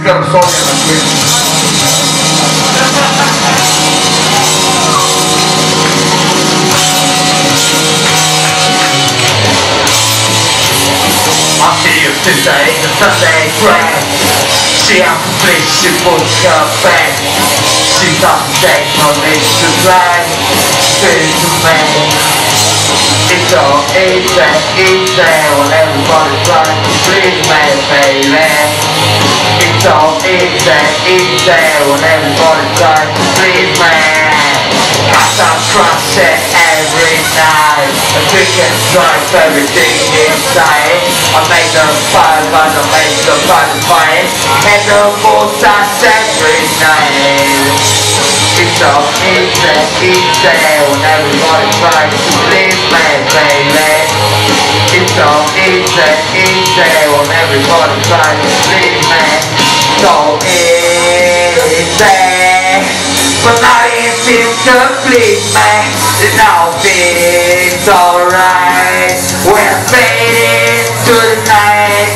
Карусония на Queen. I see you today, the Sunday bread. She unfleeched, she puts her back. She doesn't take no need to drag. Straight to me. It's all easy, easy when everybody's trying to please me, baby. It's all easy, easy when everybody's trying to please me. I start crushing every night. A chicken drives everything inside. I make the fire, but I make the fire fine. And the most I every night. It's so easy, easy when everybody tries to please me, baby. It's so easy, easy when everybody tries to please me. So easy, but nothing seems to please me. Now it's alright when I fade into the night.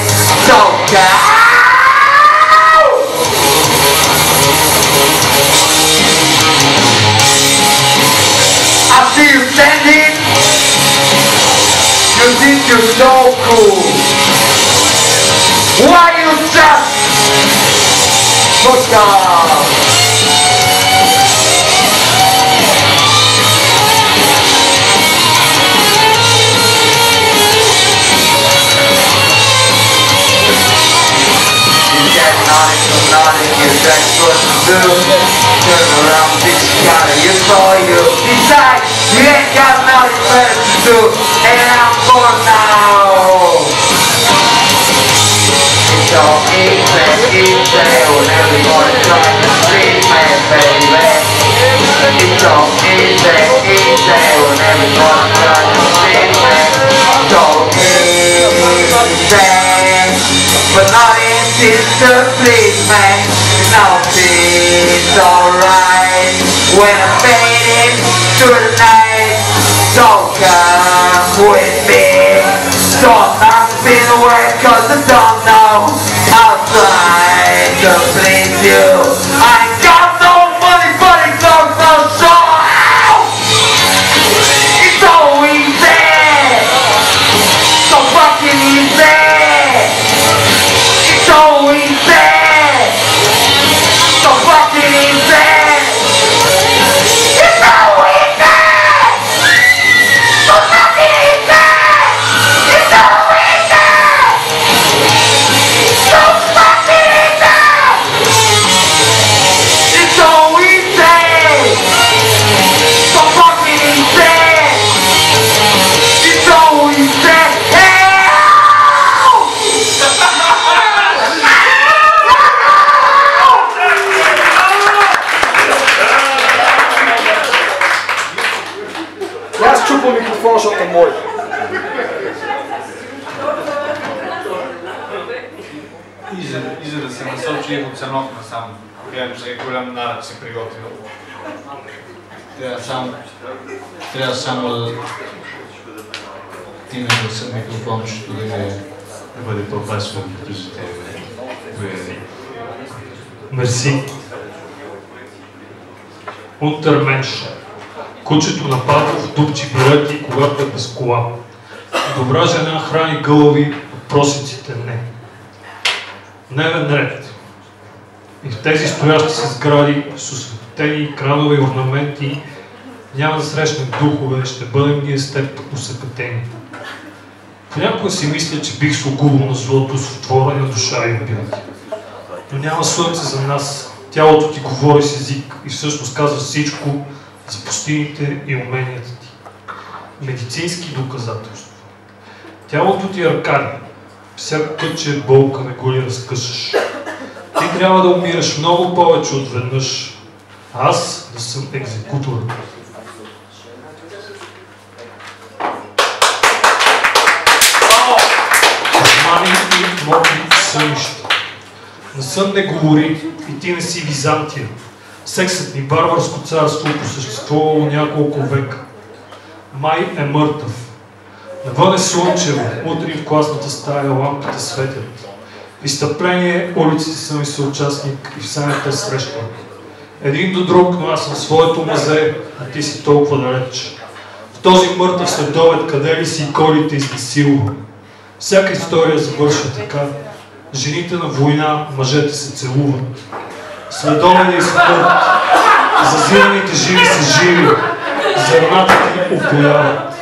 So God. I see you standing. You think you're so cool. Why you just fuck up? You get nothing for nothing, you that's what to do. Turn around, bitch, gotta, you saw you decide. You ain't got nothing better to do, and I'm gone now. It's so easy, easy when everybody tries to please me, baby. It's so easy, easy when everybody tries to please me. So easy, but nothing seems to please me. Now it's alright when I'm fading through the night. So come with me. Don't not spin away cause I don't know. I'll try to please you. I ain't got no money but it goes no show. It's so easy. So fucking easy. It's so easy. So fucking easy. It's so easy. So fucking easy. It's so easy. So fucking easy. It's so easy. So fucking easy. It's so easy. Аз чупвам микрофона, защото е мой. И за да се насочи от ценот насам, гледам, че е голям нарък се приготвил. Трябва само да тиме гласа микрофончето да бъде по-пасвен като за тебе. Мерси. Унтерменш. Кучето на Павлов дупчи берети, когато е без кола. Добра жена храни гълъби, просиците не. Дневен ред. И в тези стоящи се сгради с осветени кранове и орнаменти няма да срещнем духове, ще бъдем ние с теб усъкътени. Понякога си мисля, че бих слугувал на злото с отворена душа и обяти. Но няма слънце за нас. Тялото ти говори с език и всъщност казва всичко за постигните и уменията ти. Медицински доказателства. Тялото ти е ръкари. Всяко кътче болка не го ли разкъсаш. Ти трябва да умираш много повече от веднъж. Аз да съм екзекутор. Османи и мокри сънища. На сън не говори и ти не си Византия. Сексът ни барбарско царство посъществувало няколко века. Май е мъртъв. Навън е слънчево, утре в класната стая лампите светят. В изстъпление улиците са ми съучастник и все не те срещам. Един до друг, но аз съм своето мазе, а ти си толкова далеч. В този мъртъв следобед, къде ли си и кой ли те изнасилва? Всяка история завършва така. Жените на война, мъжете се целуват. Следобеди и смърт, зазираните живи са живи, зърната ти опояват.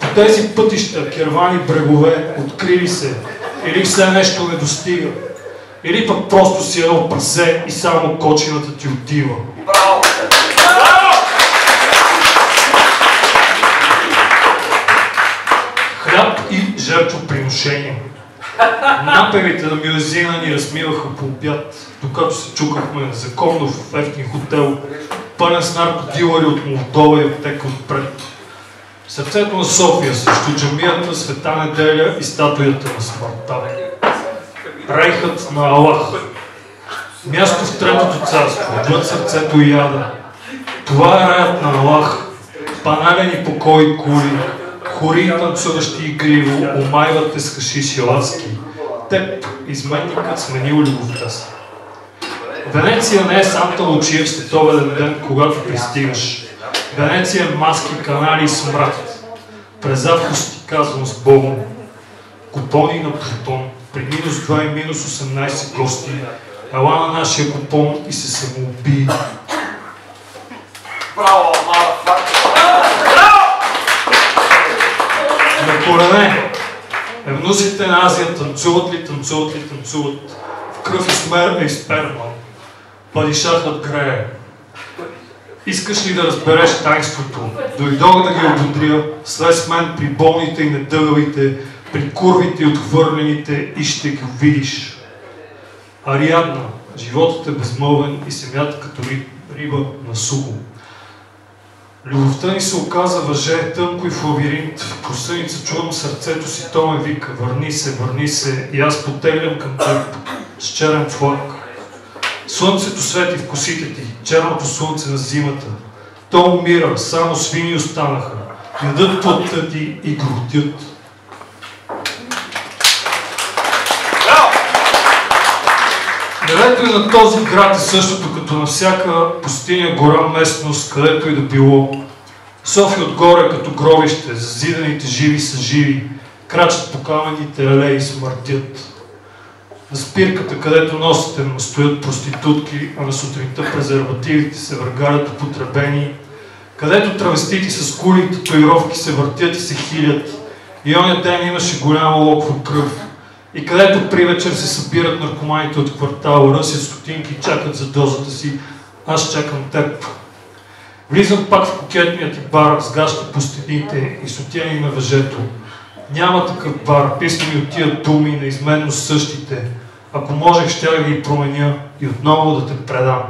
По тези пътища, кервани брегове, открили се, или все нещо не достига, или пък просто си едно прасе и само кочината ти отива. Хляб и жертвоприношение. Напевите на мюзина ни размиваха по обяд, докато се чукахме незаконно в ефтин хотел, пълен с наркодилъри от Молдова и аптека отпред. В сърцето на София, срещу джамията, Света неделя и статуята на смъртта. Рейхът на Аллах. Място в Третото царство, отвъд сърцето и яда. Това е раят на Аллах. Паналени покои кули, хори танцуващи игриво, омайват те с хашиши ласки. Теб, изменникът, сменил любовта си. Венеция не е Санта Лучия в световен ден, когато пристигаш. Венеция е маски, канали и смрад. През август ти казвам с Богом. Купони на Плутон, при минус 2 и минус 18 гости. Ела на нашия купон и се самоубий. Браво, марафак! На колене! Евнусите на Азия танцуват ли, танцуват ли, танцуват. В кръв и смер е изпернал. Падишахът грее. Искаш ли да разбереш тайнството? Дойдох да ги ободря, слез мен при болните и недъгавите, при курвите и отхвърлените и ще ги видиш. Ариадна, животът е безмълвен и земята като риба на сухо. Любовта ни се оказа въже, тънко и в лабиринт. В просъница чувам сърцето си, то ме вика: върни се, и аз потеглям към теб с черен флаг. Слънцето свети в косите ти, черното слънце на зимата. То умира, само свини останаха, ядат плътта ти и гротят. Небето и на този град е същото като на всяка пустиня, гора, местност, където и да било. София отгоре като гробище, зазиданите живи са живи, крачат по каменните алеи и смъртят. На спирката, където носите стоят проститутки, а на сутринта презервативите се въргалят употребени, където травестити с кули и татуировки се въртят и се хилят, и оня ден имаше голяма локва кръв, и където при вечер се събират наркоманите от квартала, ръсят стотинки и чакат за дозата си, аз чакам теб. Влизам пак в кокетният ти бар, сгаща по стените и сотяни на въжето. Няма такъв бар, писни ми от тия думи, неизменно същите. Ако можех, ще да ги променя и отново да те предам.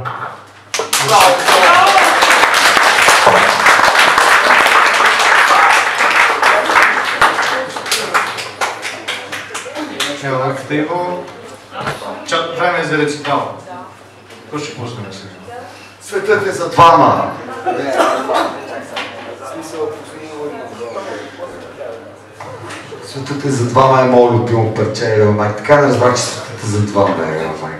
Evo, Ivo, време е за рецитал. Какво ще пуснем сега? Светът е за двама. Светът е за двама е моят любимо парче, Елмайк. Така не разбрах, че светът е за двама е Елмайк.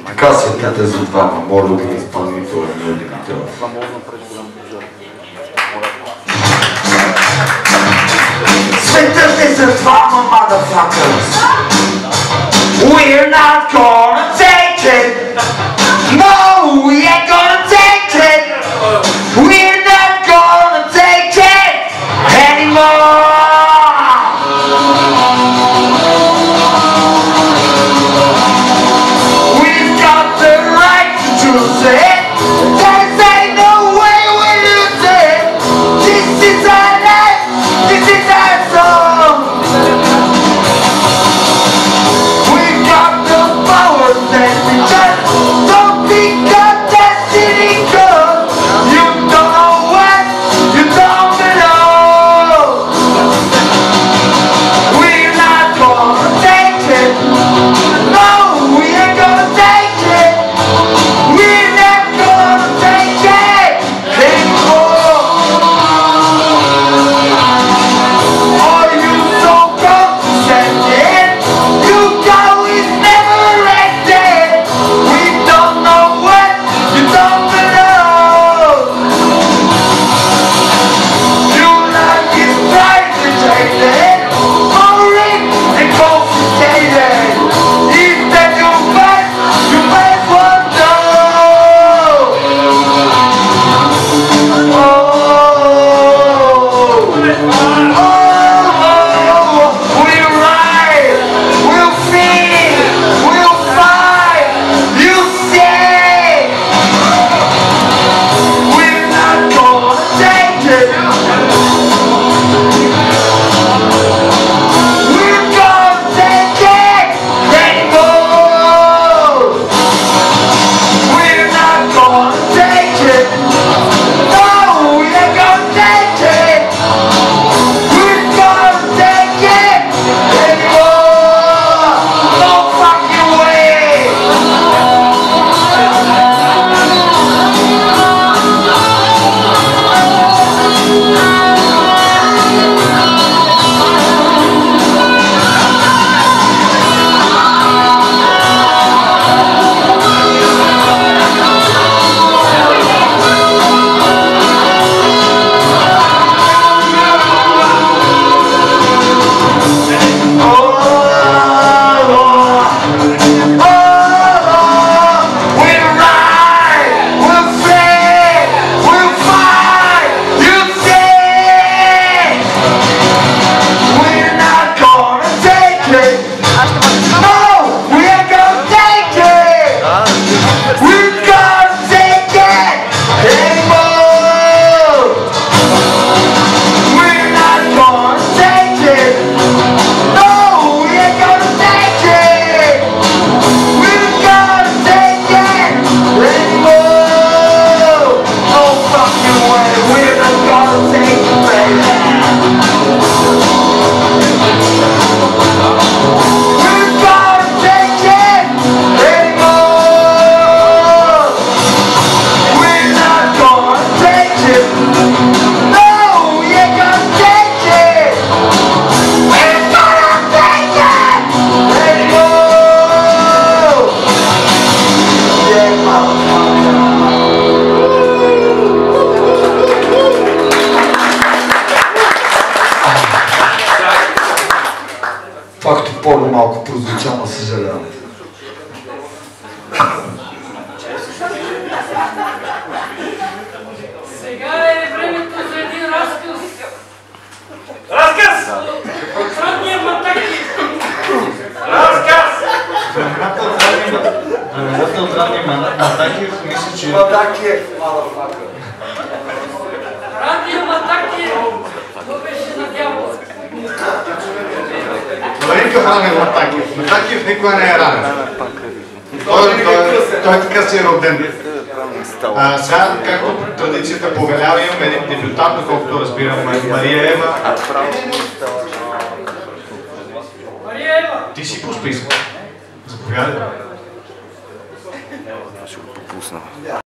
Така светът е за двама, моля да ги изпълнител и неудивител. Sweeters is a drama, motherfuckers. We're not gonna take it. No, we ain't gonna take it. We're not gonna take it anymore. Това като порно малко прозвуча, но съжалявам. Сега е времето за един разказ. Разказ! От родния Матаки. Разказ! Времената от Радния Матаки, мисля, че... Матакиев, мадафака. Радния Матаки. То беше на дявола. Това е никакъв ранен Матакиев. Матакиев никога не е ранен. Той така си е роден. Сега, както традицията повелява, имаме един дебютант, доколкото разбирам, Мария Ева. Мария Ева. Ти си по списък. Заповядай.